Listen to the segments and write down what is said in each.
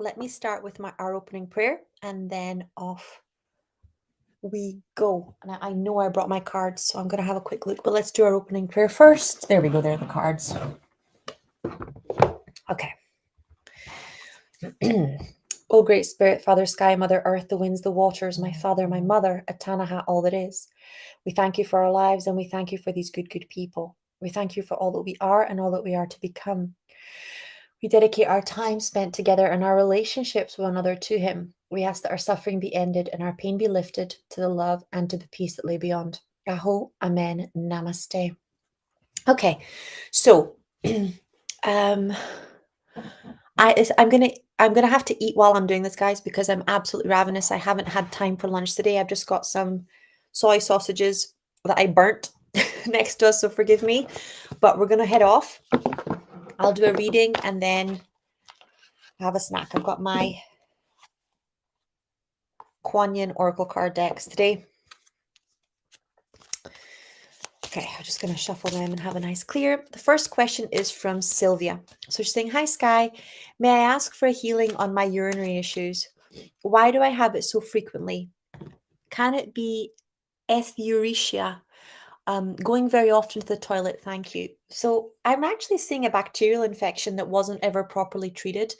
let me start with our opening prayer and then off we go. And I know I brought my cards, so I'm going to have a quick look, but let's do our opening prayer first. There we go. There are the cards. Okay. O great spirit, Father Sky, Mother Earth, the winds, the waters, my Father, my Mother, Atanaha, all that is. We thank you for our lives and we thank you for these good people. We thank you for all that we are and all that we are to become. We dedicate our time spent together and our relationships with one another to Him. We ask that our suffering be ended and our pain be lifted to the love and to the peace that lay beyond. Aho, Amen, Namaste. Okay, so I'm gonna have to eat while I'm doing this, guys, because I'm absolutely ravenous. I haven't had time for lunch today. I've just got some soy sausages that I burnt next to us, so forgive me. But we're gonna head off. I'll do a reading and then have a snack. I've got my Kuan Yin Oracle card decks today. Okay, I'm just going to shuffle them and have a nice clear. The first question is from Sylvia. So she's saying, hi, Sky. May I ask for a healing on my urinary issues? Why do I have it so frequently? Can it be ethuricea? Going very often to the toilet, thank you. So I'm actually seeing a bacterial infection that wasn't ever properly treated.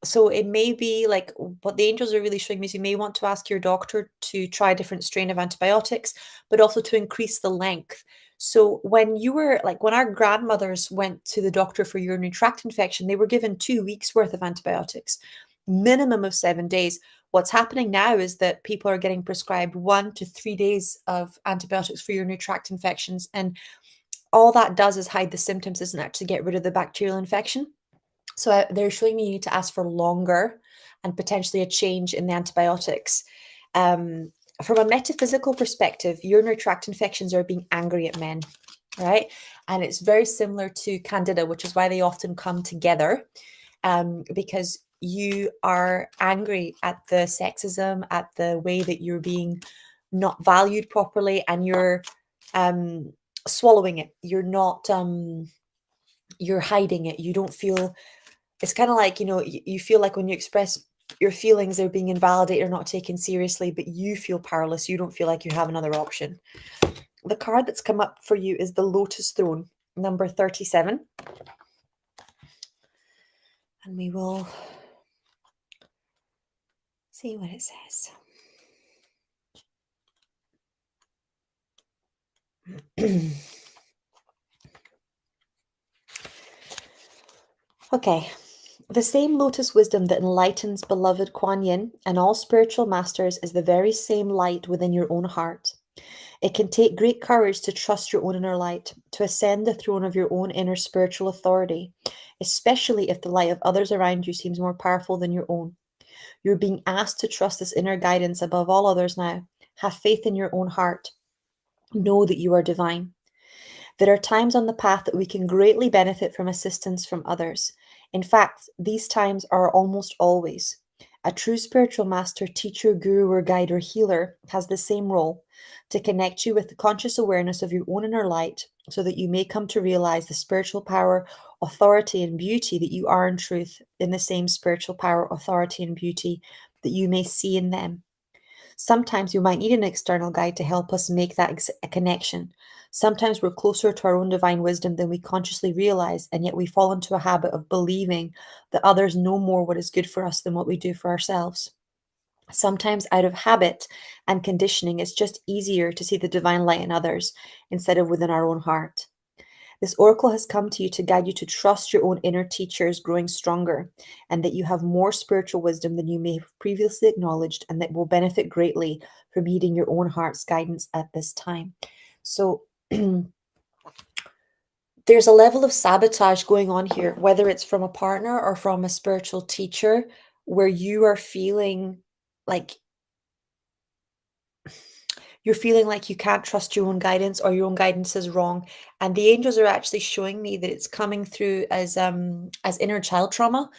So it may be like what the angels are really showing me is you may want to ask your doctor to try a different strain of antibiotics, but also to increase the length. So when our grandmothers went to the doctor for urinary tract infection, they were given 2 weeks worth of antibiotics, minimum of 7 days. What's happening now is that people are getting prescribed 1 to 3 days of antibiotics for urinary tract infections. And all that does is hide the symptoms, doesn't actually get rid of the bacterial infection. So they're showing me you need to ask for longer and potentially a change in the antibiotics. From a metaphysical perspective, urinary tract infections are being angry at men, right? And it's very similar to candida, which is why they often come together, because you are angry at the sexism, at the way that you're being not valued properly, and you're swallowing it. You're not, you're hiding it. You don't feel. It's kind of like, you feel like when you express your feelings, they're being invalidated or not taken seriously, but you feel powerless. You don't feel like you have another option. The card that's come up for you is the Lotus Throne, number 37. And we will see what it says. Okay. The same lotus wisdom that enlightens beloved Kuan Yin and all spiritual masters is the very same light within your own heart. It can take great courage to trust your own inner light, to ascend the throne of your own inner spiritual authority, especially if the light of others around you seems more powerful than your own. You're being asked to trust this inner guidance above all others now. Have faith in your own heart. Know that you are divine. There are times on the path that we can greatly benefit from assistance from others. In fact, these times are almost always. A true spiritual master, teacher, guru, or guide or healer has the same role to connect you with the conscious awareness of your own inner light so that you may come to realize the spiritual power, authority, and beauty that you are in truth in the same spiritual power, authority, and beauty that you may see in them. Sometimes you might need an external guide to help us make that connection. Sometimes we're closer to our own divine wisdom than we consciously realize, and yet we fall into a habit of believing that others know more what is good for us than what we do for ourselves. Sometimes out of habit and conditioning, it's just easier to see the divine light in others instead of within our own heart. This oracle has come to you to guide you to trust your own inner teachers growing stronger, and that you have more spiritual wisdom than you may have previously acknowledged, and that will benefit greatly from heeding your own heart's guidance at this time. So there's a level of sabotage going on here, whether it's from a partner or from a spiritual teacher, where you are feeling like you can't trust your own guidance, or your own guidance is wrong. And the angels are actually showing me that it's coming through as inner child trauma.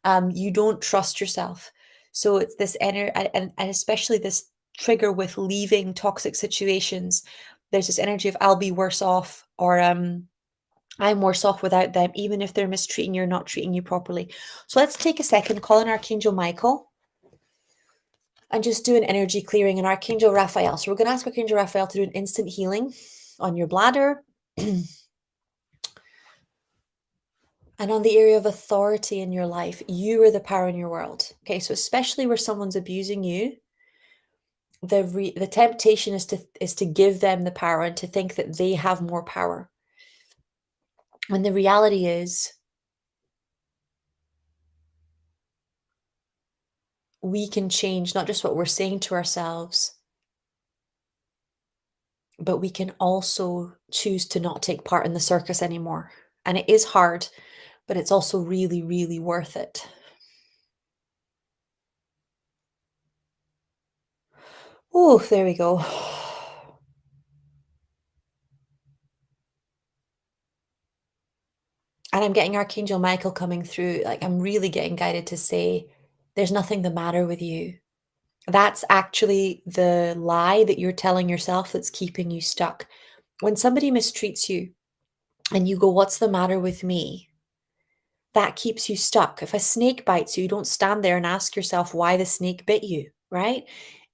You don't trust yourself. So it's this and especially this trigger with leaving toxic situations. There's this energy of I'll be worse off, or I'm worse off without them, even if they're mistreating you or not treating you properly. So let's take a second, call in Archangel Michael and just do an energy clearing, and Archangel Raphael. So we're going to ask Archangel Raphael to do an instant healing on your bladder and on the area of authority in your life. You are the power in your world. Okay, so especially where someone's abusing you, the temptation is to give them the power and to think that they have more power. When the reality is, we can change not just what we're saying to ourselves, but we can also choose to not take part in the circus anymore. And it is hard, but it's also really, really worth it. Oh, there we go. And I'm getting Archangel Michael coming through. Like, I'm really getting guided to say, there's nothing the matter with you. That's actually the lie that you're telling yourself that's keeping you stuck. When somebody mistreats you and you go, what's the matter with me? That keeps you stuck. If a snake bites you, you don't stand there and ask yourself why the snake bit you, right?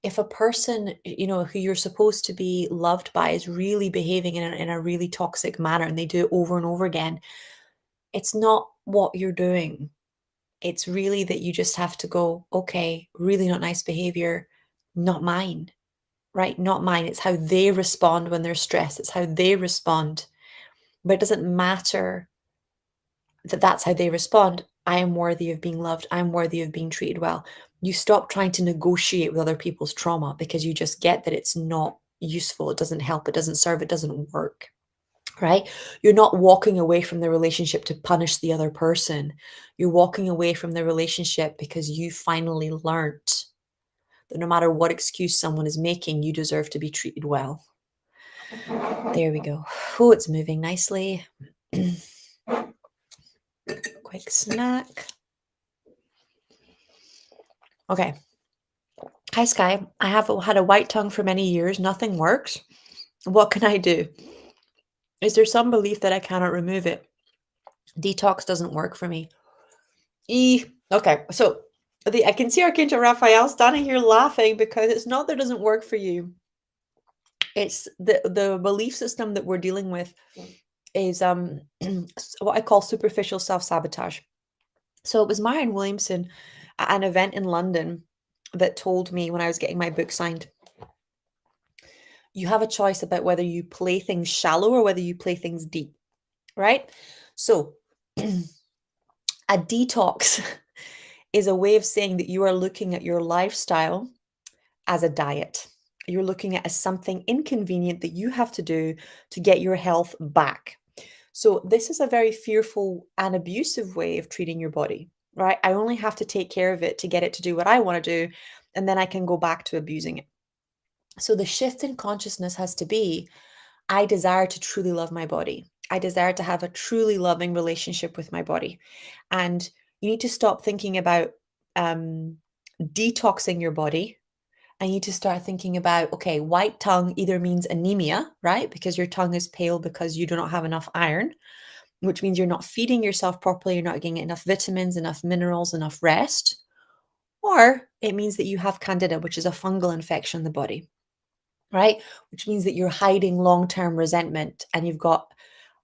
If a person, who you're supposed to be loved by is really behaving in a really toxic manner and they do it over and over again, it's not what you're doing. It's really that you just have to go, okay, really not nice behavior, not mine, right? Not mine. It's how they respond when they're stressed. It's how they respond. But it doesn't matter that that's how they respond. I am worthy of being loved. I'm worthy of being treated well. You stop trying to negotiate with other people's trauma because you just get that it's not useful. It doesn't help. It doesn't serve. It doesn't work. Right? You're not walking away from the relationship to punish the other person. You're walking away from the relationship because you finally learnt that no matter what excuse someone is making, you deserve to be treated well. There we go. Oh, it's moving nicely. Quick snack. Okay. Hi, Sky. I have had a white tongue for many years. Nothing works. What can I do? Is there some belief that I cannot remove it? Detox doesn't work for me. Okay, so I can see Archangel Raphael standing here laughing because it's not that it doesn't work for you. It's the belief system that we're dealing with is what I call superficial self-sabotage. So it was Marianne Williamson at an event in London that told me when I was getting my book signed, you have a choice about whether you play things shallow or whether you play things deep, right? So a detox is a way of saying that you are looking at your lifestyle as a diet. You're looking at it as something inconvenient that you have to do to get your health back. So this is a very fearful and abusive way of treating your body, right? I only have to take care of it to get it to do what I want to do, and then I can go back to abusing it. So the shift in consciousness has to be, I desire to truly love my body. I desire to have a truly loving relationship with my body. And you need to stop thinking about detoxing your body. I need to start thinking about, okay, white tongue either means anemia, right? Because your tongue is pale because you do not have enough iron, which means you're not feeding yourself properly, you're not getting enough vitamins, enough minerals, enough rest. Or it means that you have candida, which is a fungal infection in the body, right? Which means that you're hiding long-term resentment and you've got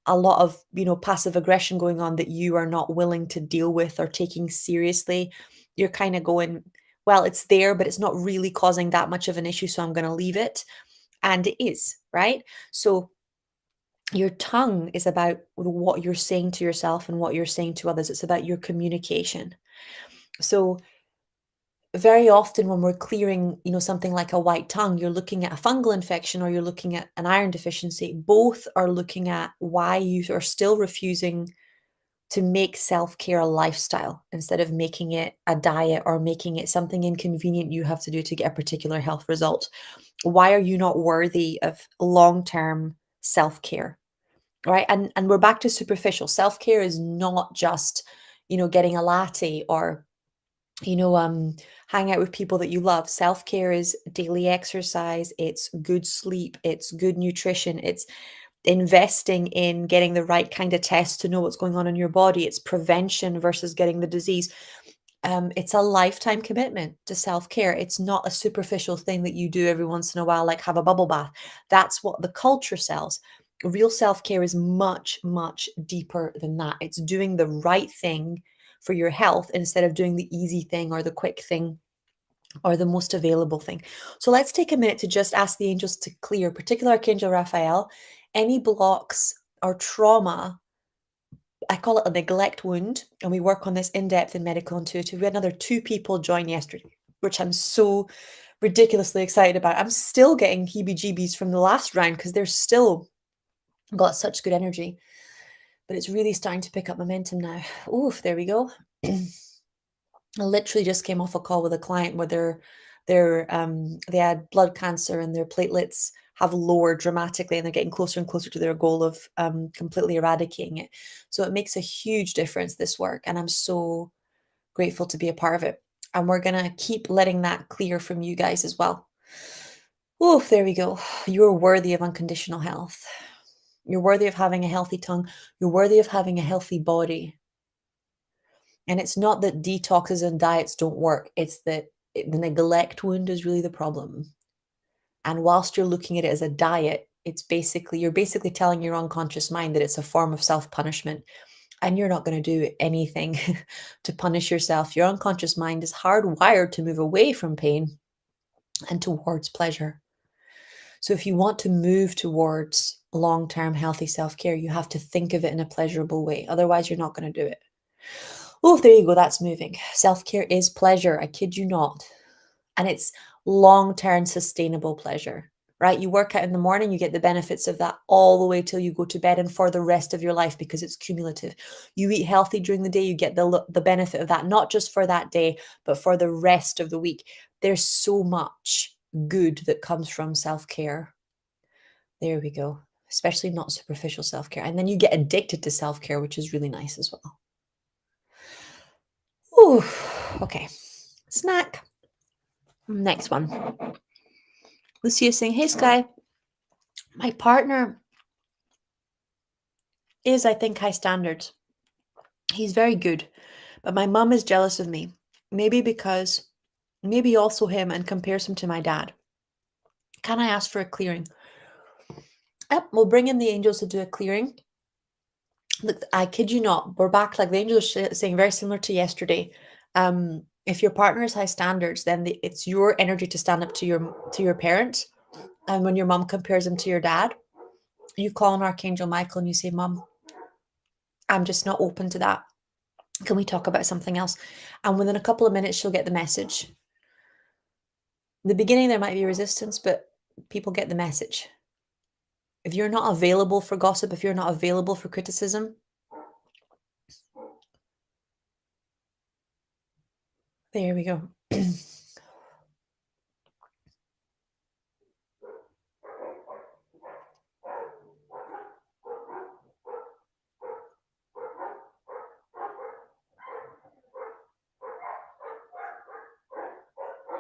a lot of, passive aggression going on that you are not willing to deal with or taking seriously. You're kind of going, well, it's there, but it's not really causing that much of an issue, so I'm going to leave it. And it is, right? So your tongue is about what you're saying to yourself and what you're saying to others. It's about your communication. So very often when we're clearing, something like a white tongue, you're looking at a fungal infection or you're looking at an iron deficiency. Both are looking at why you are still refusing to make self-care a lifestyle instead of making it a diet or making it something inconvenient you have to do to get a particular health result. Why are you not worthy of long-term self-care? Right? And we're back to superficial. Self-care is not just, getting a latte or hang out with people that you love. Self-care is daily exercise, it's good sleep, it's good nutrition, it's investing in getting the right kind of tests to know what's going on in your body. It's prevention versus getting the disease. It's a lifetime commitment to self-care. It's not a superficial thing that you do every once in a while, like have a bubble bath. That's what the culture sells. Real self-care is much, much deeper than that. It's doing the right thing for your health instead of doing the easy thing or the quick thing or the most available thing. So let's take a minute to just ask the angels to clear, particular Archangel Raphael, any blocks or trauma. I call it a neglect wound, and we work on this in depth in Medical Intuitive. We had another 2 people join yesterday, which I'm so ridiculously excited about. I'm still getting heebie-jeebies from the last round because they're still got such good energy, but it's really starting to pick up momentum now. Oof, there we go. I literally just came off a call with a client where they had blood cancer and their platelets have lowered dramatically and they're getting closer and closer to their goal of completely eradicating it. So it makes a huge difference, this work, and I'm so grateful to be a part of it. And we're gonna keep letting that clear from you guys as well. Oh, there we go. You're worthy of unconditional health. You're worthy of having a healthy tongue. You're worthy of having a healthy body. And it's not that detoxes and diets don't work. It's that the neglect wound is really the problem. And whilst you're looking at it as a diet, you're basically telling your unconscious mind that it's a form of self-punishment. And you're not going to do anything to punish yourself. Your unconscious mind is hardwired to move away from pain and towards pleasure. So if you want to move towards long-term healthy self-care, you have to think of it in a pleasurable way. Otherwise, you're not going to do it. Oh, there you go. That's moving. Self-care is pleasure. I kid you not. And it's long-term sustainable pleasure, right? You work out in the morning, you get the benefits of that all the way till you go to bed and for the rest of your life because it's cumulative. You eat healthy during the day, you get the benefit of that, not just for that day, but for the rest of the week. There's so much good that comes from self-care. There we go. Especially not superficial self-care. And then you get addicted to self-care, which is really nice as well. Ooh, okay. Snack. Next one. Lucia is saying, hey, Sky, my partner is, I think, high standards. He's very good, but my mum is jealous of me. Maybe also him, and compares him to my dad. Can I ask for a clearing? Yep, we'll bring in the angels to do a clearing. Look, I kid you not, we're back, like the angels are saying, very similar to yesterday. If your partner has high standards, then it's your energy to stand up to your parents. And when your mom compares him to your dad, you call on Archangel Michael and you say, Mom, I'm just not open to that. Can we talk about something else? And within a couple of minutes, she'll get the message. In the beginning, there might be resistance, but people get the message. If you're not available for gossip, if you're not available for criticism, there we go.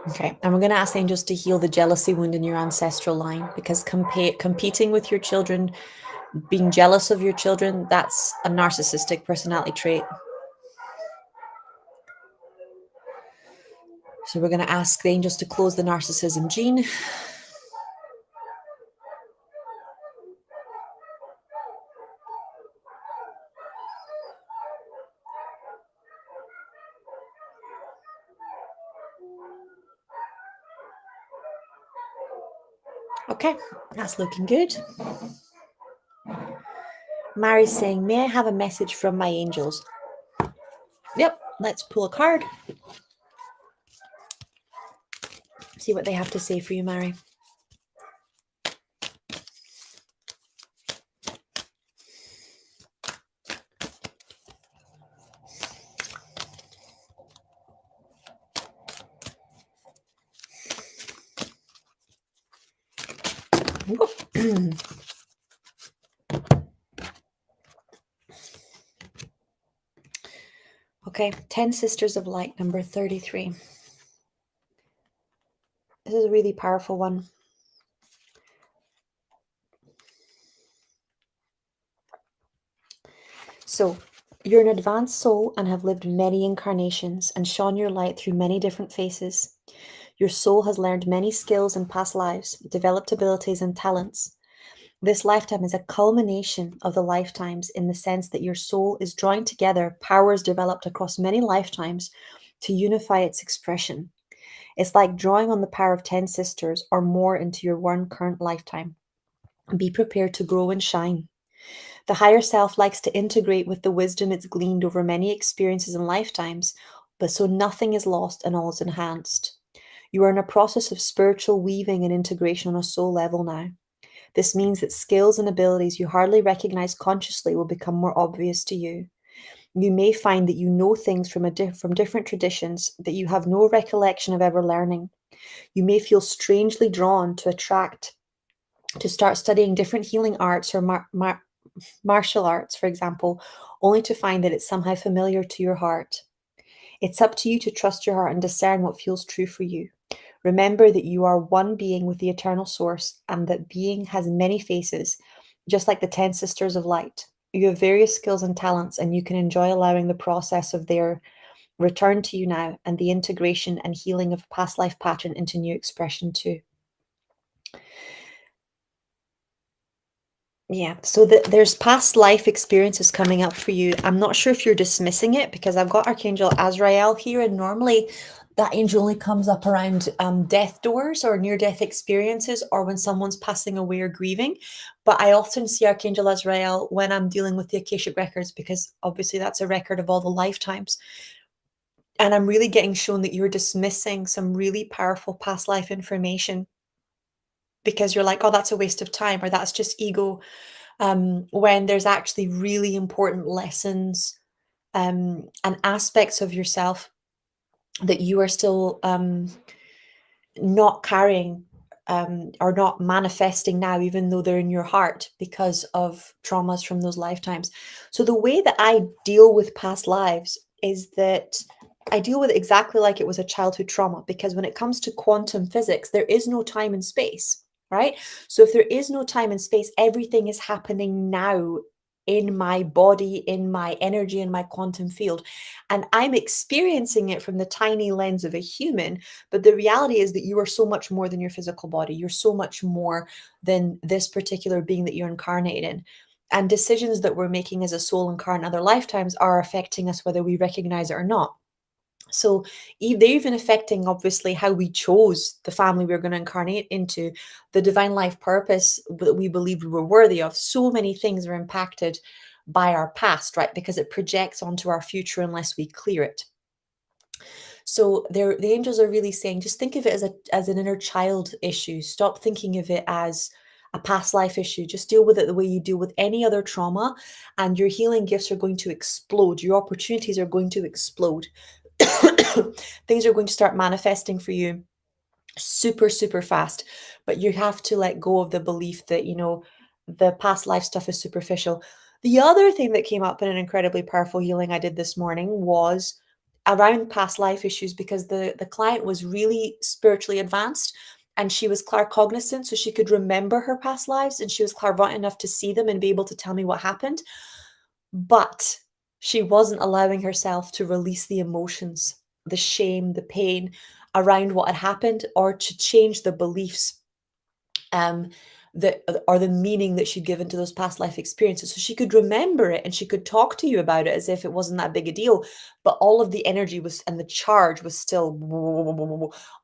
Okay, and we're going to ask the angels to heal the jealousy wound in your ancestral line, because competing with your children, being jealous of your children, that's a narcissistic personality trait. So we're going to ask the angels to close the narcissism gene. Okay, that's looking good. Mary's saying, may I have a message from my angels? Yep, let's pull a card. See what they have to say for you, Mary. Okay, 10 Sisters of Light, number 33. This is a really powerful one. So, you're an advanced soul and have lived many incarnations and shone your light through many different faces. Your soul has learned many skills in past lives, developed abilities and talents. This lifetime is a culmination of the lifetimes in the sense that your soul is drawing together powers developed across many lifetimes to unify its expression. It's like drawing on the power of 10 sisters or more into your one current lifetime. Be prepared to grow and shine. The higher self likes to integrate with the wisdom it's gleaned over many experiences and lifetimes, but so nothing is lost and all is enhanced. You are in a process of spiritual weaving and integration on a soul level now. This means that skills and abilities you hardly recognize consciously will become more obvious to you. You may find that you know things from different traditions that you have no recollection of ever learning. You may feel strangely drawn to start studying different healing arts or martial arts, for example, only to find that it's somehow familiar to your heart. It's up to you to trust your heart and discern what feels true for you. Remember that you are one being with the eternal source and that being has many faces, just like the 10 sisters of light. You have various skills and talents, and you can enjoy allowing the process of their return to you now and the integration and healing of past life pattern into new expression too. Yeah, so there's past life experiences coming up for you. I'm not sure if you're dismissing it because I've got Archangel Azrael here, and normally that angel only comes up around death doors or near death experiences or when someone's passing away or grieving. But I often see Archangel Azrael when I'm dealing with the Akashic records because obviously that's a record of all the lifetimes. And I'm really getting shown that you're dismissing some really powerful past life information because you're like, oh, that's a waste of time or that's just ego, when there's actually really important lessons and aspects of yourself that you are still not carrying or not manifesting now, even though they're in your heart because of traumas from those lifetimes. So, the way that I deal with past lives is that I deal with it exactly like it was a childhood trauma because when it comes to quantum physics, there is no time and space, right? So, if there is no time and space, everything is happening now in my body, in my energy, in my quantum field. And I'm experiencing it from the tiny lens of a human, but the reality is that you are so much more than your physical body. You're so much more than this particular being that you're incarnated in. And decisions that we're making as a soul incarnate in other lifetimes are affecting us whether we recognize it or not. So they're even affecting, obviously, how we chose the family we are going to incarnate into, the divine life purpose that we believed we were worthy of. So many things are impacted by our past, right? Because it projects onto our future unless we clear it. So the angels are really saying, just think of it as an inner child issue. Stop thinking of it as a past life issue. Just deal with it the way you deal with any other trauma, and your healing gifts are going to explode. Your opportunities are going to explode. Things are going to start manifesting for you super, super fast. But you have to let go of the belief that, the past life stuff is superficial. The other thing that came up in an incredibly powerful healing I did this morning was around past life issues because the client was really spiritually advanced and she was claircognizant, so she could remember her past lives and she was clairvoyant enough to see them and be able to tell me what happened. But she wasn't allowing herself to release the emotions, the shame, the pain around what had happened, or to change the beliefs um that or the meaning that she'd given to those past life experiences. So she could remember it and she could talk to you about it as if it wasn't that big a deal, but all of the energy was and the charge was still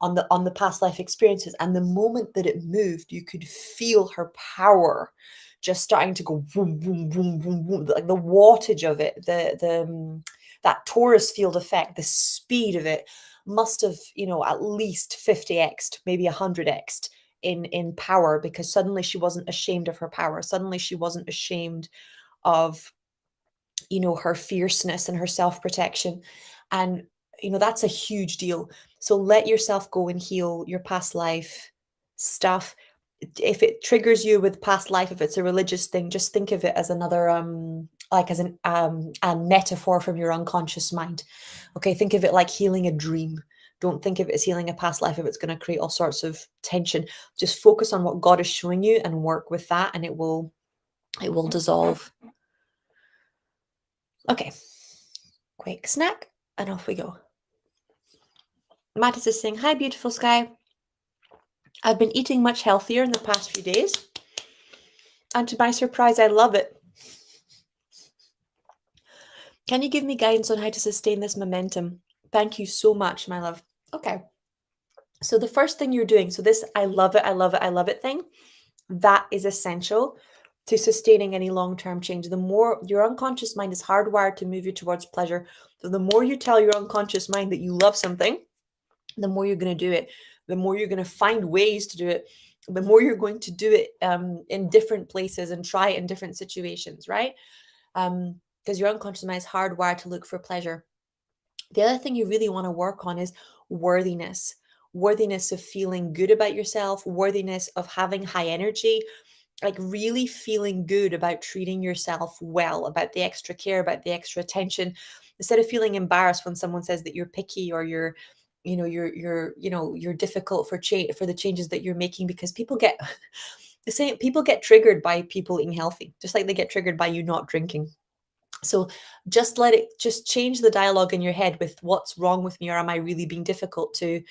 on the past life experiences. And the moment that it moved, you could feel her power just starting to go boom, boom, boom, boom, boom, like the wattage of it, that torus field effect, the speed of it must have, at least 50x, maybe 100x in power, because suddenly she wasn't ashamed of her power. Suddenly she wasn't ashamed of, her fierceness and her self-protection. And, that's a huge deal. So let yourself go and heal your past life stuff. If it triggers you with past life, if it's a religious thing, just think of it as another like as a metaphor from your unconscious mind. Okay, think of it like healing a dream. Don't think of it as healing a past life if it's going to create all sorts of tension. Just focus on what God is showing you and work with that, and it will dissolve. Okay, quick snack and off we go. Mattis is saying, hi, beautiful Sky. I've been eating much healthier in the past few days. And to my surprise, I love it. Can you give me guidance on how to sustain this momentum? Thank you so much, my love. Okay. So the first thing you're doing, so this I love it, I love it, I love it thing, that is essential to sustaining any long-term change. The more your unconscious mind is hardwired to move you towards pleasure. So the more you tell your unconscious mind that you love something, the more you're going to do it, the more you're going to find ways to do it, the more you're going to do it in different places and try it in different situations, right? Because your unconscious mind is hardwired to look for pleasure. The other thing you really want to work on is worthiness. Worthiness of feeling good about yourself, worthiness of having high energy, like really feeling good about treating yourself well, about the extra care, about the extra attention, instead of feeling embarrassed when someone says that you're picky or you're difficult for the changes that you're making, because people get the same, people get triggered by people eating healthy, just like they get triggered by you not drinking. So just change the dialogue in your head with what's wrong with me, or am I really being difficult, to,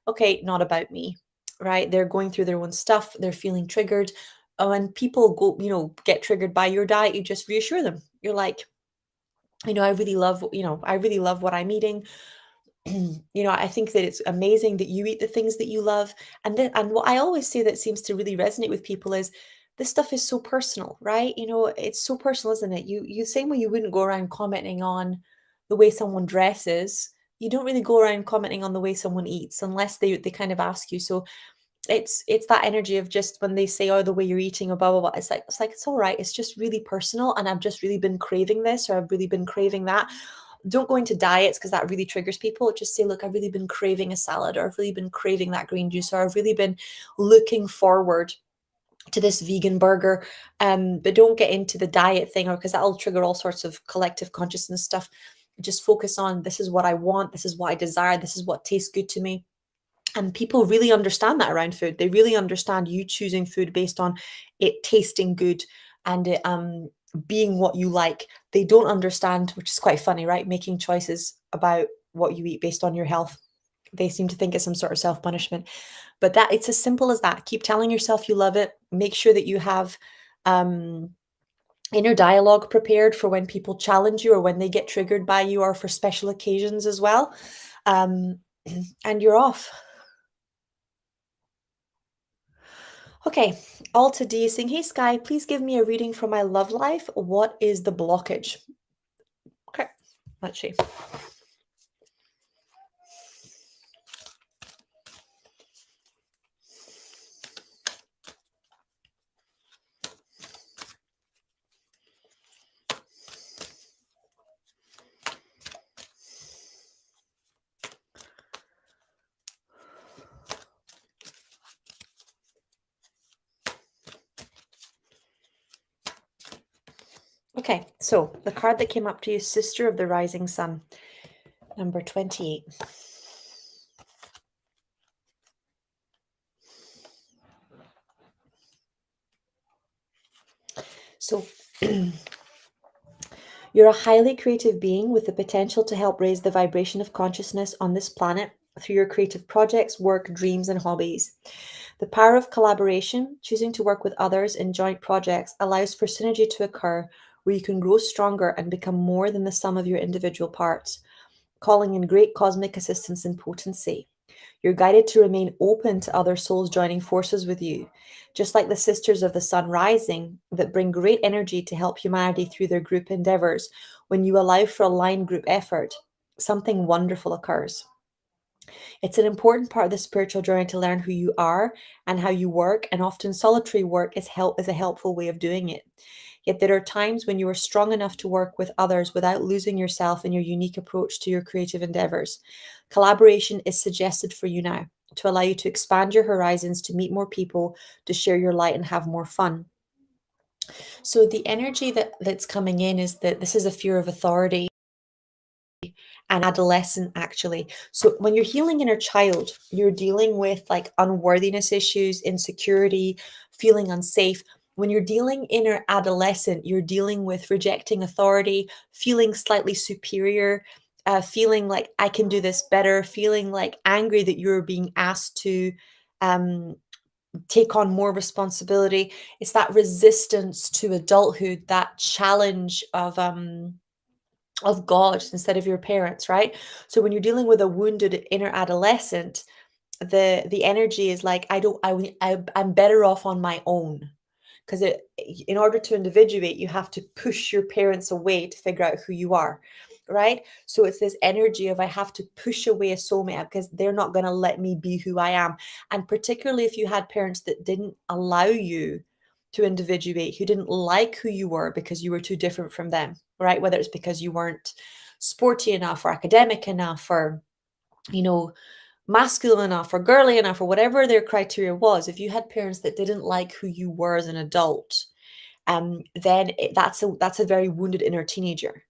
okay, not about me, right? They're going through their own stuff. They're feeling triggered. When people get triggered by your diet, you just reassure them. You're like, I really love what I'm eating. I think that it's amazing that you eat the things that you love. And what I always say that seems to really resonate with people is this stuff is so personal, right? It's so personal, isn't it? You same way you wouldn't go around commenting on the way someone dresses. You don't really go around commenting on the way someone eats unless they kind of ask you. So it's that energy of just when they say, oh, the way you're eating or blah blah blah, it's like it's all right. It's just really personal, and I've just really been craving this, or I've really been craving that. Don't go into diets because that really triggers people. Just say, look, I've really been craving a salad, or I've really been craving that green juice, or I've really been looking forward to this vegan burger. But don't get into the diet thing, or because that'll trigger all sorts of collective consciousness stuff. Just focus on, this is what I want, this is what I desire, this is what tastes good to me. And people really understand that around food. They really understand you choosing food based on it tasting good and it being what you like. They don't understand, which is quite funny, right? Making choices about what you eat based on your health. They seem to think it's some sort of self-punishment. But that it's as simple as that. Keep telling yourself you love it. Make sure that you have inner dialogue prepared for when people challenge you or when they get triggered by you, or for special occasions as well. And you're off. Okay, Alta D is saying, hey Sky, please give me a reading for my love life. What is the blockage? Okay, let's see. Okay, so the card that came up to you is Sister of the Rising Sun, number 28. So you're a highly creative being with the potential to help raise the vibration of consciousness on this planet through your creative projects, work, dreams, and hobbies. The power of collaboration, choosing to work with others in joint projects, allows for synergy to occur where you can grow stronger and become more than the sum of your individual parts, calling in great cosmic assistance and potency. You're guided to remain open to other souls joining forces with you, just like the Sisters of the Sun Rising that bring great energy to help humanity through their group endeavors. When you allow for aligned group effort, something wonderful occurs. It's an important part of the spiritual journey to learn who you are and how you work, and often solitary work is a helpful way of doing it. Yet there are times when you are strong enough to work with others without losing yourself in your unique approach to your creative endeavors. Collaboration is suggested for you now to allow you to expand your horizons, to meet more people, to share your light and have more fun. So the energy that's coming in is that this is a fear of authority and adolescent, actually. So when you're healing inner child, you're dealing with like unworthiness issues, insecurity, feeling unsafe. When you're dealing inner adolescent, you're dealing with rejecting authority, feeling slightly superior, feeling like I can do this better, feeling like angry that you're being asked to um, take on more responsibility. It's that resistance to adulthood, that challenge of God instead of your parents, right? So when you're dealing with a wounded inner adolescent, the energy is like I'm better off on my own, because in order to individuate, you have to push your parents away to figure out who you are, right? So it's this energy of I have to push away a soulmate because they're not going to let me be who I am. And particularly if you had parents that didn't allow you to individuate, who didn't like who you were because you were too different from them, right? Whether it's because you weren't sporty enough or academic enough or you know masculine enough or girly enough or whatever their criteria was. If you had parents that didn't like who you were as an adult, then that's a very wounded inner teenager,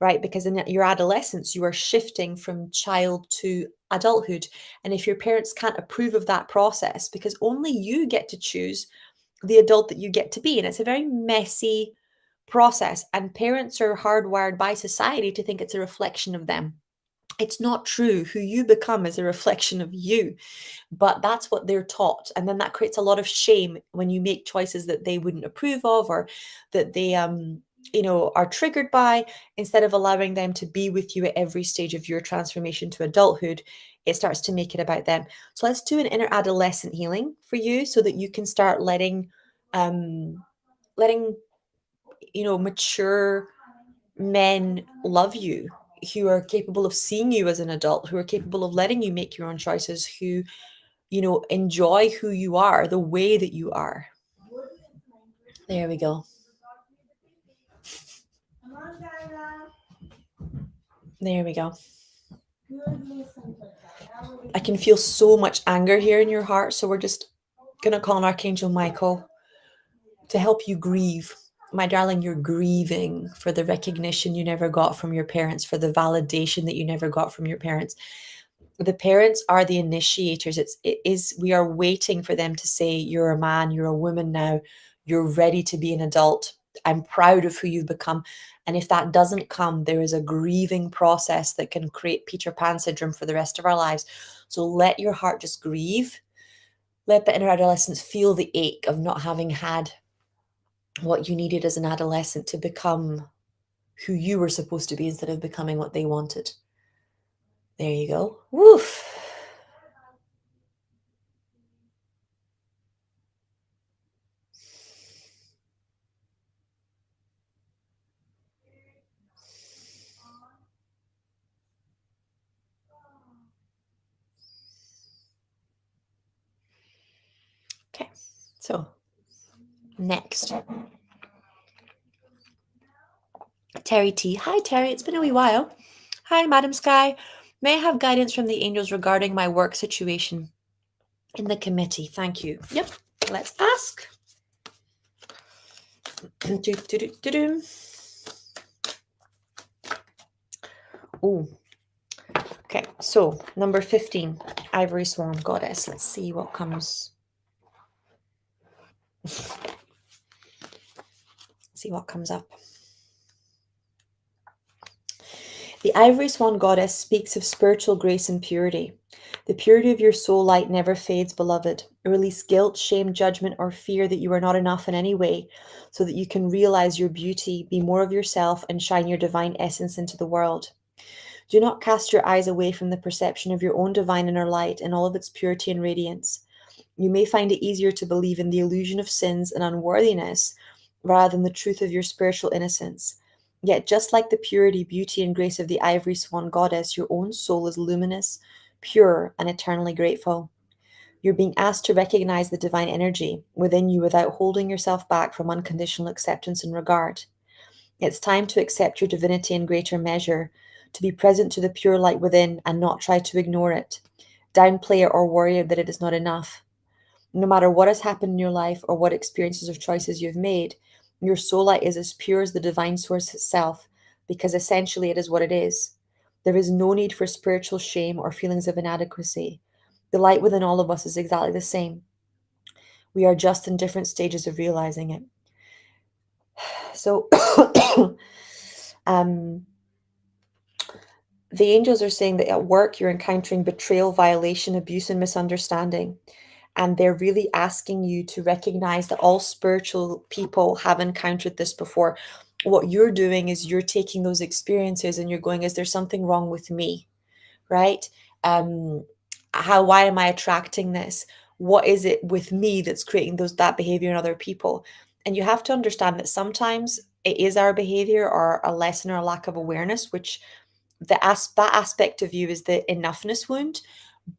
right? Because in your adolescence, you are shifting from child to adulthood. And if your parents can't approve of that process, because only you get to choose the adult that you get to be, and it's a very messy process. And parents are hardwired by society to think it's a reflection of them. It's not true. Who you become is a reflection of you, but that's what they're taught. And then that creates a lot of shame when you make choices that they wouldn't approve of, or that they are triggered by. Instead of allowing them to be with you at every stage of your transformation to adulthood, it starts to make it about them. So let's do an inner adolescent healing for you so that you can start letting mature men love you, who are capable of seeing you as an adult, who are capable of letting you make your own choices, who enjoy who you are, the way that you are. There we go. There we go. I can feel so much anger here in your heart. So we're just going to call on Archangel Michael to help you grieve. My darling, you're grieving for the recognition you never got from your parents, for the validation that you never got from your parents. The parents are the initiators. We are waiting for them to say, you're a man, you're a woman now, you're ready to be an adult. I'm proud of who you've become. And if that doesn't come, there is a grieving process that can create Peter Pan syndrome for the rest of our lives. So let your heart just grieve. Let the inner adolescents feel the ache of not having had what you needed as an adolescent to become who you were supposed to be instead of becoming what they wanted. There you go. Woof. Okay, so next. Terry T. Hi, Terry. It's been a wee while. Hi, Madam Sky. May I have guidance from the angels regarding my work situation in the committee? Thank you. Yep. Let's ask. Oh, okay. So number 15, Ivory Swan Goddess. Let's see what comes. See what comes up. The Ivory Swan Goddess speaks of spiritual grace and purity. The purity of your soul light never fades, beloved. Release guilt, shame, judgment, or fear that you are not enough in any way, so that you can realize your beauty, be more of yourself, and shine your divine essence into the world. Do not cast your eyes away from the perception of your own divine inner light in all of its purity and radiance. You may find it easier to believe in the illusion of sins and unworthiness rather than the truth of your spiritual innocence. Yet, just like the purity, beauty, and grace of the Ivory Swan Goddess, your own soul is luminous, pure, and eternally grateful. You're being asked to recognize the divine energy within you without holding yourself back from unconditional acceptance and regard. It's time to accept your divinity in greater measure, to be present to the pure light within and not try to ignore it, downplay it, or worry that it is not enough. No matter what has happened in your life or what experiences or choices you've made, your soul light is as pure as the divine source itself, because essentially it is what it is. There is no need for spiritual shame or feelings of inadequacy. The light within all of us is exactly the same. We are just in different stages of realizing it. So, um, the angels are saying that at work you're encountering betrayal, violation, abuse, and misunderstanding. And they're really asking you to recognize that all spiritual people have encountered this before. What you're doing is you're taking those experiences and you're going, is there something wrong with me? Right? Um, why am I attracting this? What is it with me that's creating that behavior in other people? And you have to understand that sometimes it is our behavior or a lesson or a lack of awareness, which that aspect of you is the enoughness wound,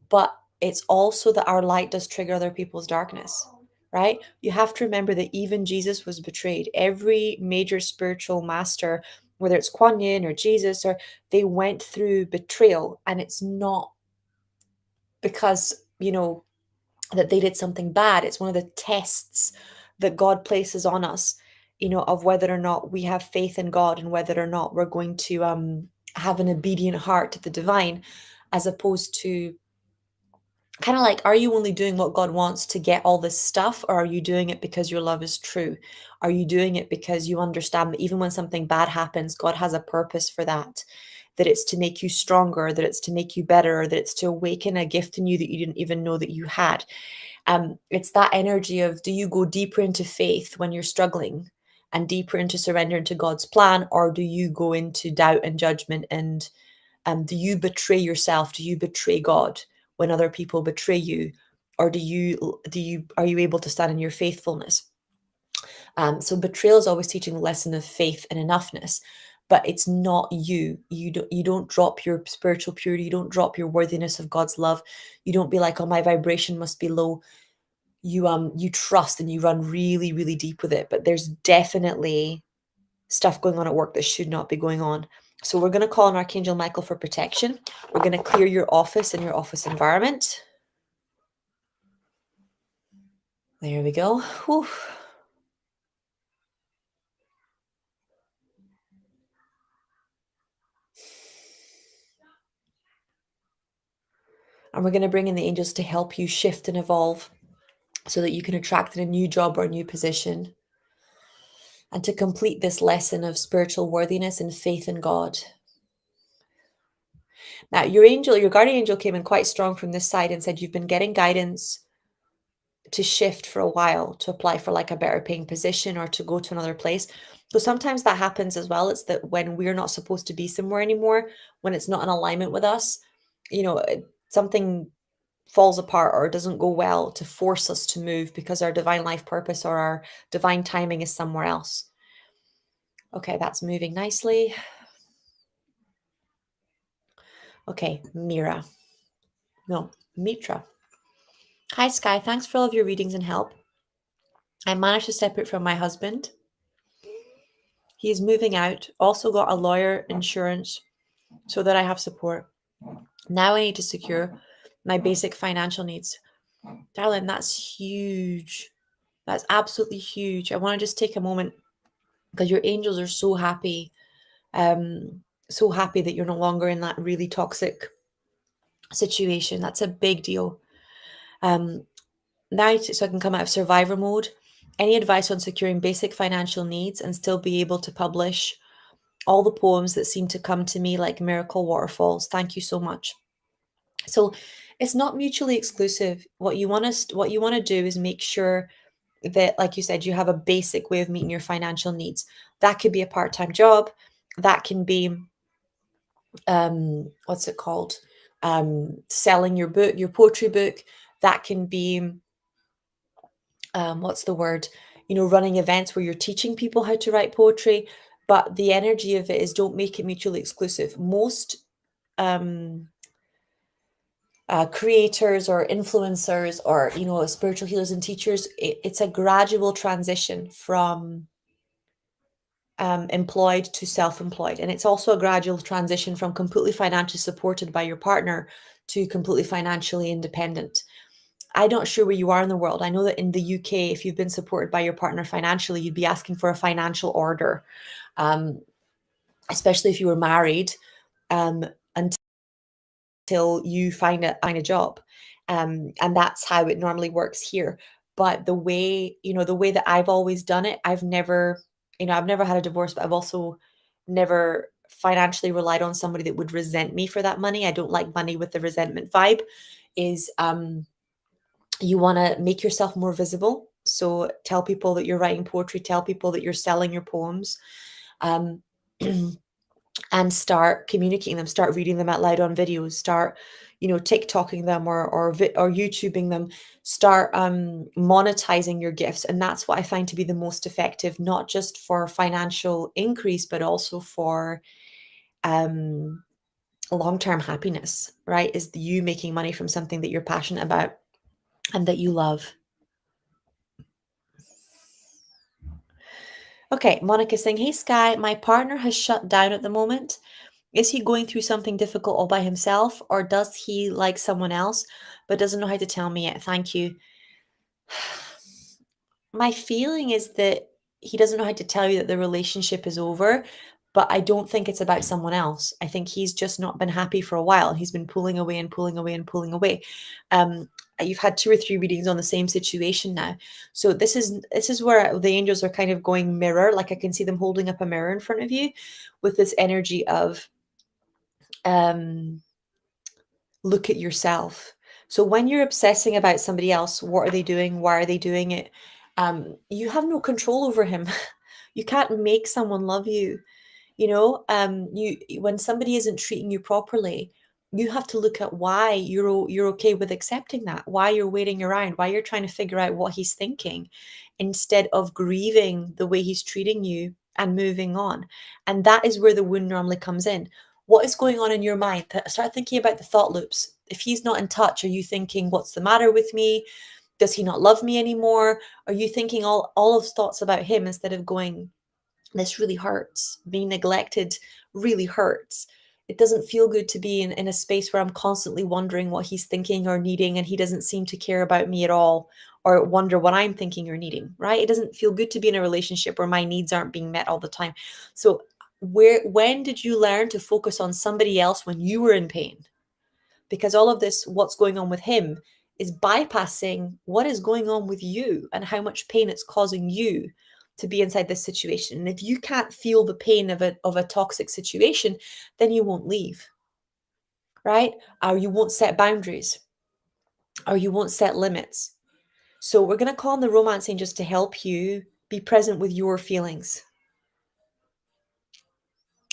but it's also that our light does trigger other people's darkness, right? You have to remember that even Jesus was betrayed. Every major spiritual master, whether it's Kuan Yin or Jesus, or they went through betrayal, and it's not because, that they did something bad. It's one of the tests that God places on us, of whether or not we have faith in God and whether or not we're going to have an obedient heart to the divine, as opposed to kind of like, are you only doing what God wants to get all this stuff, or are you doing it because your love is true? Are you doing it because you understand that even when something bad happens, God has a purpose for that? That it's to make you stronger, that it's to make you better, that it's to awaken a gift in you that you didn't even know that you had. It's that energy of, do you go deeper into faith when you're struggling and deeper into surrender into God's plan, or do you go into doubt and judgment? And do you betray yourself? Do you betray God when other people betray you? Or are you able to stand in your faithfulness? So betrayal is always teaching the lesson of faith and enoughness, but it's not you. You don't drop your spiritual purity. You don't drop your worthiness of God's love. You don't be like, oh, my vibration must be low. You trust and you run really, really deep with it. But there's definitely stuff going on at work that should not be going on. So we're going to call on Archangel Michael for protection. We're going to clear your office and your office environment. There we go. Whew. And we're going to bring in the angels to help you shift and evolve so that you can attract a new job or a new position, and to complete this lesson of spiritual worthiness and faith in God. Now, your guardian angel came in quite strong from this side and said you've been getting guidance to shift for a while, to apply for like a better paying position or to go to another place. So sometimes that happens as well. It's that when we're not supposed to be somewhere anymore, when it's not in alignment with us, something falls apart or doesn't go well to force us to move because our divine life purpose or our divine timing is somewhere else. Okay, that's moving nicely. Okay, Mira. No, Mitra. Hi, Sky. Thanks for all of your readings and help. I managed to separate from my husband. He is moving out, also got a lawyer, insurance, so that I have support. Now I need to secure my basic financial needs. Darling, that's huge. That's absolutely huge. I want to just take a moment because your angels are so happy. So happy that you're no longer in that really toxic situation. That's a big deal. Now, so I can come out of survivor mode. Any advice on securing basic financial needs and still be able to publish all the poems that seem to come to me like miracle waterfalls? Thank you so much. So it's not mutually exclusive. What you want to do is make sure that, like you said, you have a basic way of meeting your financial needs. That could be a part-time job. That can be what's it called? Selling your book, your poetry book. That can be what's the word? Running events where you're teaching people how to write poetry. But the energy of it is, don't make it mutually exclusive. Most creators or influencers or spiritual healers and teachers, it's a gradual transition from employed to self-employed, and it's also a gradual transition from completely financially supported by your partner to completely financially independent. I'm not sure where you are in the world. I know that in the UK, if you've been supported by your partner financially, you'd be asking for a financial order, especially if you were married, until you find a job. And that's how it normally works here. But the way, the way that I've always done it, I've never had a divorce, but I've also never financially relied on somebody that would resent me for that money. I don't like money with the resentment vibe. Is You want to make yourself more visible. So tell people that you're writing poetry, tell people that you're selling your poems, um, and start communicating them, start reading them out loud on videos, start, TikToking them or YouTubing them, start monetizing your gifts. And that's what I find to be the most effective, not just for financial increase, but also for um, long-term happiness, right? Is you making money from something that you're passionate about and that you love. Okay, Monica's saying, hey Sky, my partner has shut down at the moment. Is he going through something difficult all by himself, or does he like someone else but doesn't know how to tell me yet? Thank you. My feeling is that he doesn't know how to tell you that the relationship is over, but I don't think it's about someone else. I think he's just not been happy for a while. He's been pulling away and pulling away and pulling away. Um, you've had 2 or 3 readings on the same situation now. So this is where the angels are kind of going mirror, like I can see them holding up a mirror in front of you with this energy of um look at yourself. So when you're obsessing about somebody else, what are they doing? Why are they doing it? You have no control over him. You can't make someone love you. You when somebody isn't treating you properly, you have to look at why you're okay with accepting that, why you're waiting around, why you're trying to figure out what he's thinking instead of grieving the way he's treating you and moving on. And that is where the wound normally comes in. What is going on in your mind? Start thinking about the thought loops. If he's not in touch, are you thinking, what's the matter with me? Does he not love me anymore? Are you thinking all of thoughts about him instead of going, this really hurts. Being neglected really hurts. It doesn't feel good to be in a space where I'm constantly wondering what he's thinking or needing, and he doesn't seem to care about me at all, or wonder what I'm thinking or needing, right? It doesn't feel good to be in a relationship where my needs aren't being met all the time. So, when did you learn to focus on somebody else when you were in pain? Because all of this, what's going on with him, is bypassing what is going on with you and how much pain it's causing you to be inside this situation. And if you can't feel the pain of a toxic situation, then you won't leave, right? Or you won't set boundaries, or you won't set limits. So we're going to call on the romance angels to help you be present with your feelings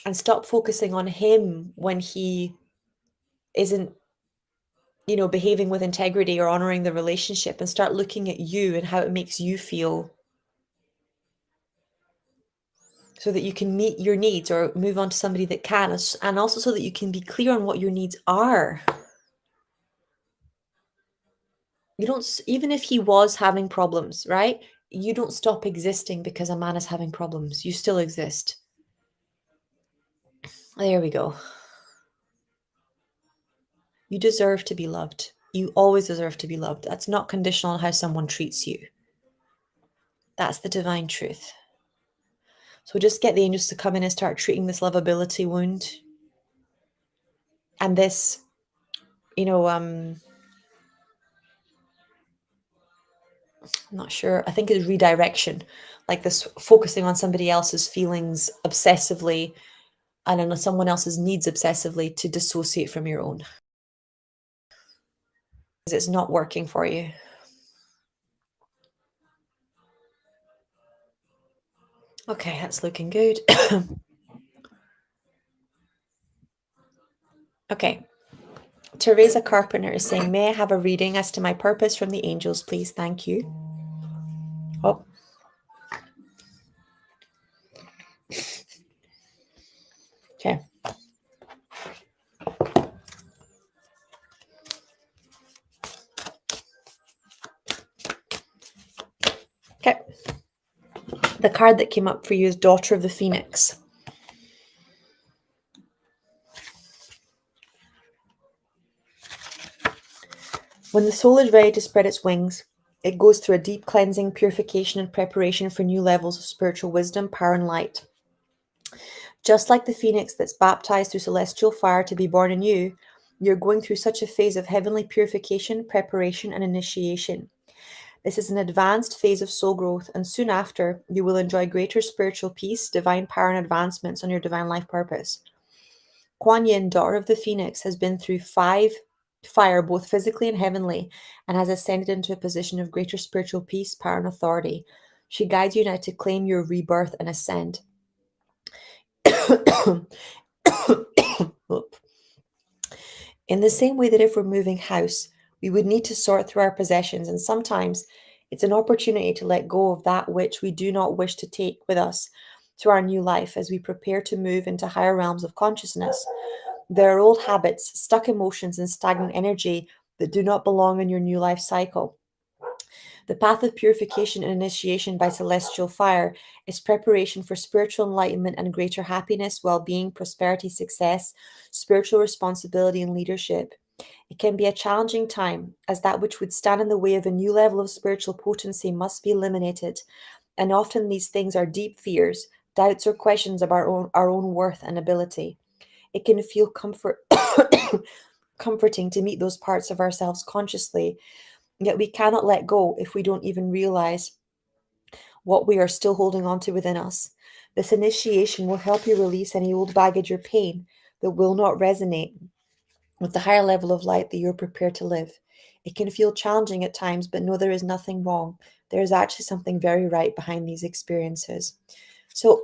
and stop focusing on him when he isn't, behaving with integrity or honoring the relationship, and start looking at you and how it makes you feel, so that you can meet your needs or move on to somebody that can, and also so that you can be clear on what your needs are. You don't, even if he was having problems, right? You don't stop existing because a man is having problems. You still exist. There we go. You deserve to be loved. You always deserve to be loved. That's not conditional on how someone treats you. That's the divine truth. So just get the angels to come in and start treating this lovability wound. And this, I'm not sure. I think it's redirection, like this focusing on somebody else's feelings obsessively and on someone else's needs obsessively to dissociate from your own. Because it's not working for you. Okay, that's looking good. Okay. Teresa Carpenter is saying, may I have a reading as to my purpose from the angels, please? Thank you. Oh. Okay. Okay. The card that came up for you is Daughter of the Phoenix. When the soul is ready to spread its wings, it goes through a deep cleansing, purification, and preparation for new levels of spiritual wisdom, power, and light. Just like the phoenix that's baptized through celestial fire to be born anew, you're going through such a phase of heavenly purification, preparation, and initiation. This is an advanced phase of soul growth, and soon after, you will enjoy greater spiritual peace, divine power, and advancements on your divine life purpose. Kuan Yin, daughter of the Phoenix, has been through 5 fire, both physically and heavenly, and has ascended into a position of greater spiritual peace, power, and authority. She guides you now to claim your rebirth and ascend. In the same way that if we're moving house, we would need to sort through our possessions, and sometimes it's an opportunity to let go of that which we do not wish to take with us to our new life as we prepare to move into higher realms of consciousness. There are old habits, stuck emotions, and stagnant energy that do not belong in your new life cycle. The path of purification and initiation by celestial fire is preparation for spiritual enlightenment and greater happiness, well being, prosperity, success, spiritual responsibility, and leadership. It can be a challenging time, as that which would stand in the way of a new level of spiritual potency must be eliminated, and often these things are deep fears, doubts, or questions about our own worth and ability. It can feel comforting to meet those parts of ourselves consciously, yet we cannot let go if we don't even realize what we are still holding on to within us. This initiation will help you release any old baggage or pain that will not resonate with the higher level of light that you're prepared to live. It can feel challenging at times, but know there is nothing wrong. There is actually something very right behind these experiences. So,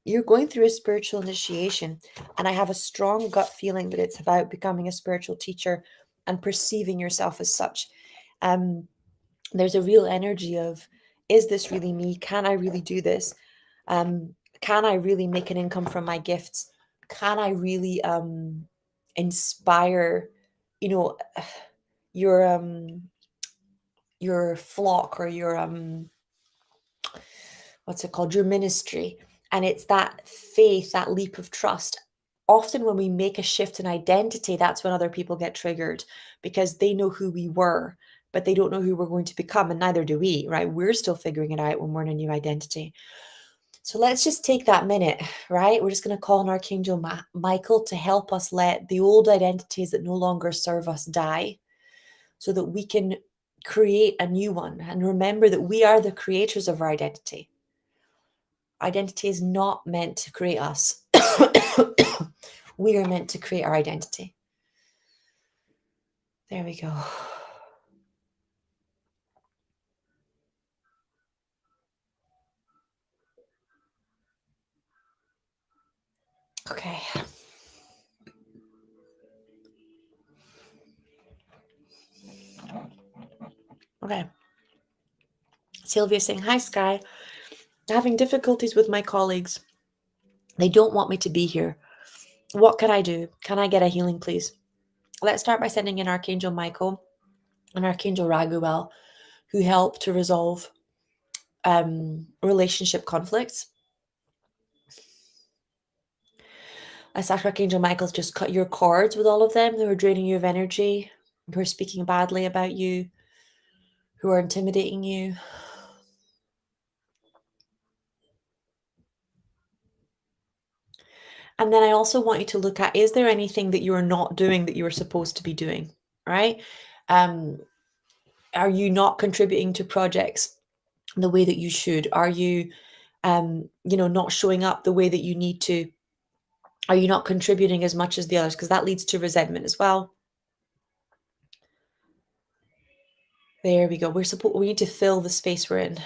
you're going through a spiritual initiation, and I have a strong gut feeling that it's about becoming a spiritual teacher and perceiving yourself as such. Um, there's a real energy of, is this really me? Can I really do this? Can I really make an income from my gifts? Can I really inspire, you know, your flock, or your what's it called, your ministry? And it's that faith, that leap of trust. Often when we make a shift in identity, that's when other people get triggered, because they know who we were, but they don't know who we're going to become, and neither do we, right? We're still figuring it out when we're in a new identity. So let's just take that minute, right? We're just going to call on Archangel Michael to help us let the old identities that no longer serve us die, so that we can create a new one. And remember that we are the creators of our identity. Identity is not meant to create us. We are meant to create our identity. There we go. Okay. Okay. Sylvia saying, hi, Sky. Having difficulties with my colleagues. They don't want me to be here. What can I do? Can I get a healing, please? Let's start by sending in Archangel Michael and Archangel Raguel, who help to resolve relationship conflicts. Let's ask Archangel Michael to just cut your cords with all of them who are draining you of energy, who are speaking badly about you, who are intimidating you. And then I also want you to look at, is there anything that you are not doing that you are supposed to be doing, right? Are you not contributing to projects the way that you should? Are you, not showing up the way that you need to? Are you not contributing as much as the others? Because that leads to resentment as well. There we go. We need to fill the space we're in.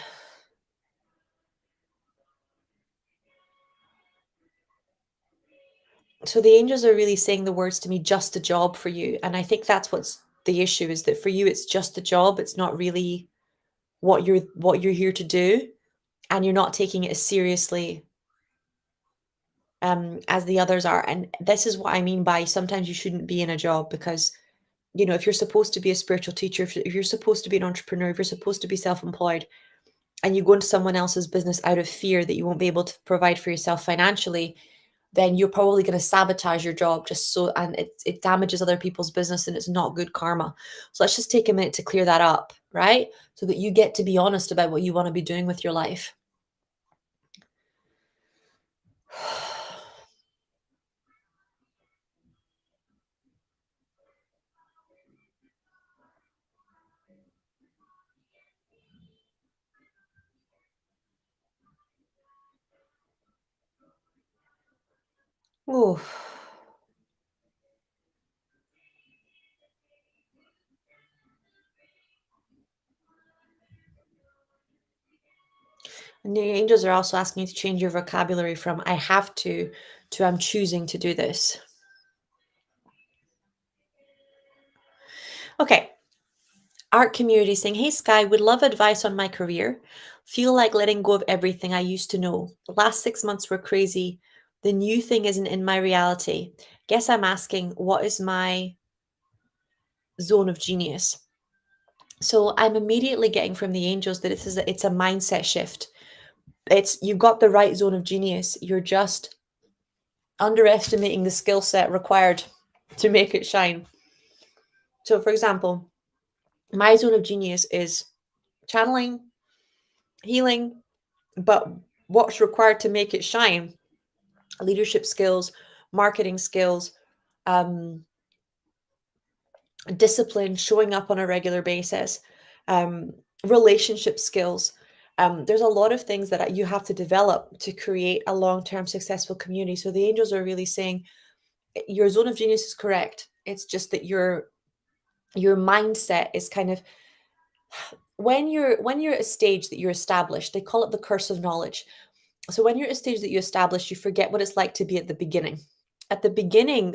So the angels are really saying the words to me, just a job for you. And I think that's what's the issue, is that for you, it's just a job. It's not really what you're here to do. And you're not taking it as seriously as the others are. And this is what I mean by sometimes you shouldn't be in a job, because, if you're supposed to be a spiritual teacher, if you're supposed to be an entrepreneur, if you're supposed to be self-employed, and you go into someone else's business out of fear that you won't be able to provide for yourself financially, then you're probably going to sabotage your job just so, and it damages other people's business, and it's not good karma. So let's just take a minute to clear that up, right? So that you get to be honest about what you want to be doing with your life. Oh, and the angels are also asking you to change your vocabulary from I have to I'm choosing to do this. Okay. Art community saying, hey Sky, would love advice on my career. Feel like letting go of everything I used to know. The last 6 months were crazy. The new thing isn't in my reality. Guess I'm asking, what is my zone of genius? So I'm immediately getting from the angels that it's a mindset shift. It's you've got the right zone of genius. You're just underestimating the skill set required to make it shine. So for example, my zone of genius is channeling, healing, but what's required to make it shine: leadership skills, marketing skills, um, discipline, showing up on a regular basis, um, relationship skills. There's a lot of things that you have to develop to create a long-term successful community. So the angels are really saying your zone of genius is correct. It's just that your mindset is kind of when you're at a stage that you're established, they call it the curse of knowledge. So when you're at a stage that you establish, you forget what it's like to be at the beginning. At the beginning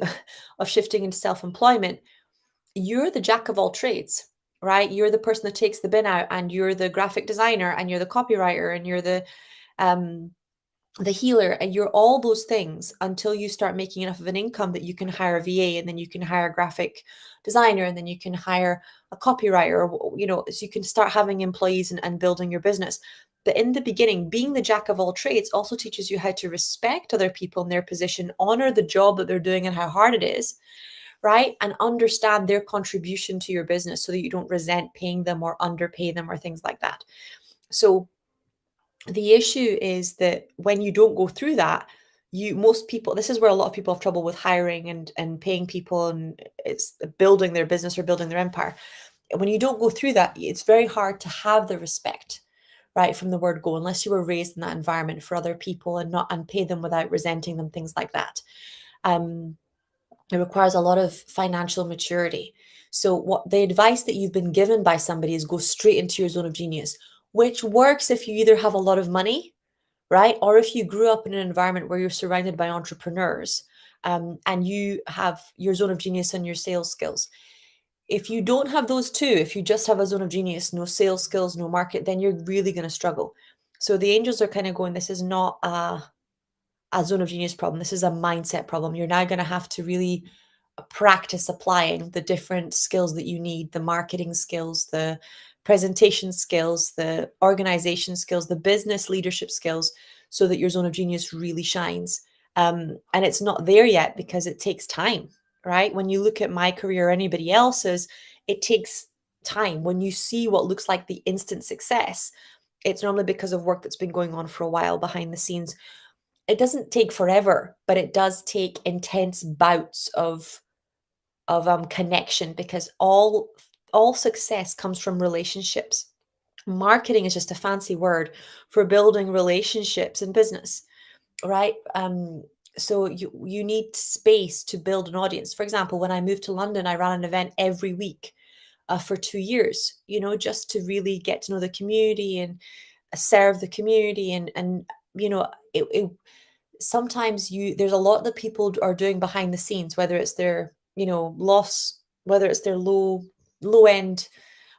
of shifting into self-employment, you're the jack of all trades, right? You're the person that takes the bin out, and you're the graphic designer, and you're the copywriter, and you're um the healer, and you're all those things until you start making enough of an income that you can hire a VA, and then you can hire a graphic designer, and then you can hire a copywriter, or so you can start having employees and building your business. But in the beginning, being the jack of all trades also teaches you how to respect other people in their position, honor the job that they're doing and how hard it is, right? And understand their contribution to your business so that you don't resent paying them or underpay them or things like that. So the issue is that when you don't go through that, most people, this is where a lot of people have trouble with hiring and paying people, and it's building their business or building their empire. When you don't go through that, it's very hard to have the respect, right, from the word go, unless you were raised in that environment for other people and pay them without resenting them, things like that. um it requires a lot of financial maturity. So what the advice that you've been given by somebody is go straight into your zone of genius, which works if you either have a lot of money, right? Or if you grew up in an environment where you're surrounded by entrepreneurs, and you have your zone of genius and your sales skills. If you don't have those two, if you just have a zone of genius, no sales skills, no market, then you're really going to struggle. So the angels are kind of going, this is not a zone of genius problem. This is a mindset problem. You're now going to have to really practice applying the different skills that you need: the marketing skills, the presentation skills, the organization skills, the business leadership skills, so that your zone of genius really shines. And it's not there yet because it takes time, right? When you look at my career or anybody else's, it takes time. When you see what looks like the instant success, it's normally because of work that's been going on for a while behind the scenes. It doesn't take forever, but it does take intense bouts of connection, because all success comes from relationships. Marketing is just a fancy word for building relationships in business, right? So you need space to build an audience. For example, when I moved to London, I ran an event every week for 2 years, just to really get to know the community and serve the community, and it sometimes there's a lot that people are doing behind the scenes, whether it's their loss, whether it's their low end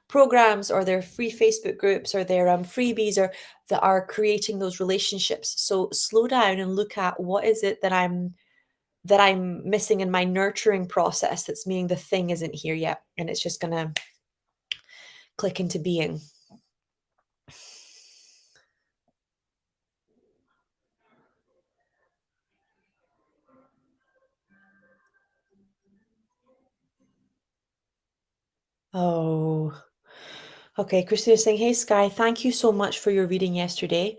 programs, or their free Facebook groups, or their freebies, or that are creating those relationships. So slow down and look at what is it that I'm missing in my nurturing process, that's meaning the thing isn't here yet, and it's just gonna click into being. Oh, okay. Christina's saying, hey Sky, thank you so much for your reading yesterday.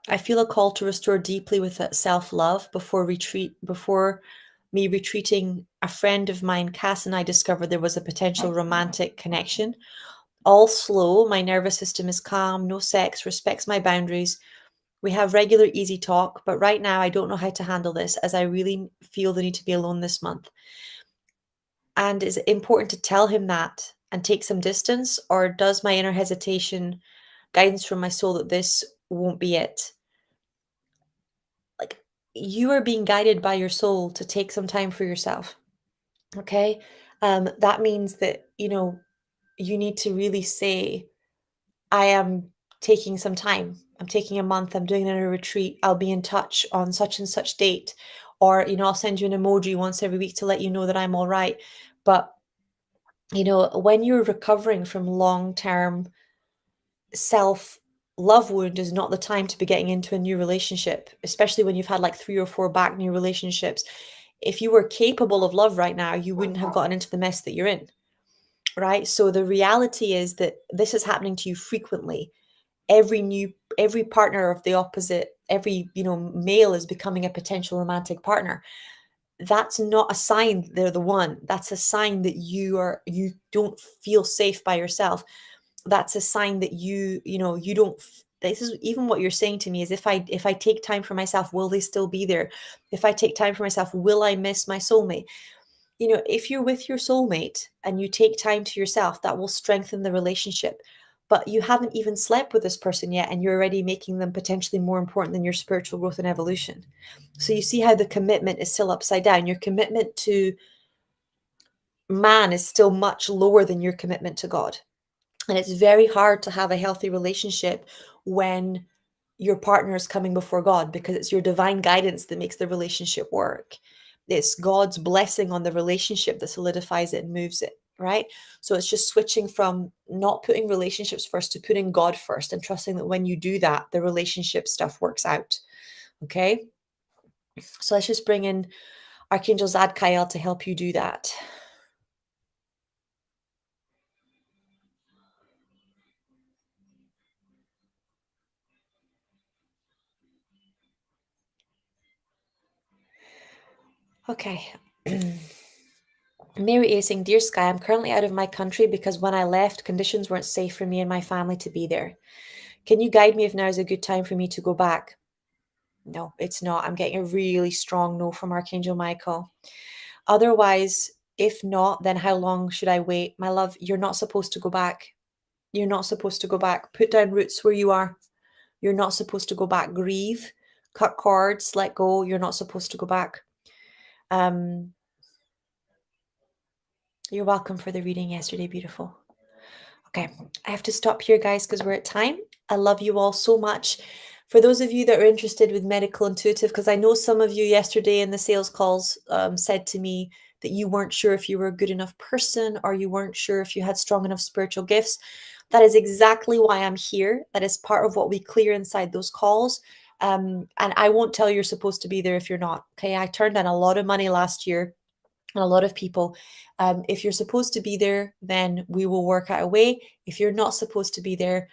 I feel a call to restore deeply with that self-love before me retreating. A friend of mine, Cass, and I discovered there was a potential romantic connection. All slow, my nervous system is calm, no sex, respects my boundaries. We have regular easy talk, but right now I don't know how to handle this as I really feel the need to be alone this month. And is it important to tell him that and take some distance, or does my inner hesitation, guidance from my soul that this won't be it? Like, you are being guided by your soul to take some time for yourself. Okay. That means that, you need to really say, I am taking some time. I'm taking a month. I'm doing a retreat. I'll be in touch on such and such date. Or, I'll send you an emoji once every week to let you know that I'm all right. But, when you're recovering from long-term self love wound is not the time to be getting into a new relationship, especially when you've had like 3 or 4 back new relationships. If you were capable of love right now, you wouldn't have gotten into the mess that you're in, right? So the reality is that this is happening to you frequently. Every partner of the opposite, every, male is becoming a potential romantic partner. That's not a sign they're the one. That's a sign that you don't feel safe by yourself. That's a sign that you don't this is even what you're saying to me is, if I take time for myself, will they still be there? If I take time for myself, will I miss my soulmate? If you're with your soulmate and you take time to yourself, that will strengthen the relationship. But you haven't even slept with this person yet, and you're already making them potentially more important than your spiritual growth and evolution. So you see how the commitment is still upside down. Your commitment to man is still much lower than your commitment to God. And it's very hard to have a healthy relationship when your partner is coming before God, because it's your divine guidance that makes the relationship work. It's God's blessing on the relationship that solidifies it and moves it, right? So it's just switching from not putting relationships first to putting God first and trusting that when you do that, the relationship stuff works out. Okay. So let's just bring in Archangel Zadkiel to help you do that. Okay. Mary A saying, Dear Sky, I'm currently out of my country because when I left, conditions weren't safe for me and my family to be there. Can you guide me if now is a good time for me to go back? No, it's not. I'm getting a really strong no from Archangel Michael. Otherwise, if not, then how long should I wait? My love, you're not supposed to go back. You're not supposed to go back. Put down roots where you are. You're not supposed to go back. Grieve, cut cords, let go. You're not supposed to go back. Um, you're welcome for the reading yesterday, beautiful. Okay, I have to stop here, guys, because we're at time. I love you all so much. For those of you that are interested with Medical Intuitive, because I know some of you yesterday in the sales calls said to me that you weren't sure if you were a good enough person, or you weren't sure if you had strong enough spiritual gifts. That is exactly why I'm here. That is part of what we clear inside those calls. And I won't tell you're supposed to be there if you're not. Okay, I turned down a lot of money last year and a lot of people. If you're supposed to be there, then we will work out a way. If you're not supposed to be there,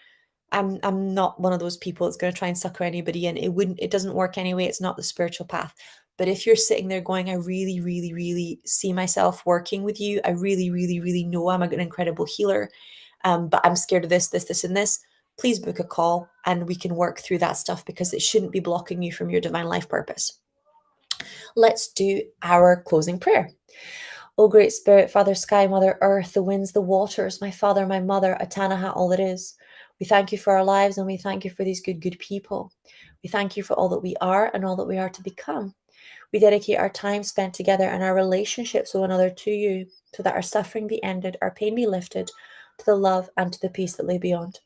I'm not one of those people that's going to try and sucker anybody in. It doesn't work anyway. It's not the spiritual path. But if you're sitting there going, I really, really, really see myself working with you. I really, really, really know I'm an incredible healer. But I'm scared of this, and this. Please book a call and we can work through that stuff, because it shouldn't be blocking you from your divine life purpose. Let's do our closing prayer. O Great Spirit, Father Sky, Mother Earth, the winds, the waters, my Father, my Mother, Atanaha, all that is. We thank you for our lives, and we thank you for these good, good people. We thank you for all that we are and all that we are to become. We dedicate our time spent together and our relationships with one another to you, so that our suffering be ended, our pain be lifted, to the love and to the peace that lay beyond.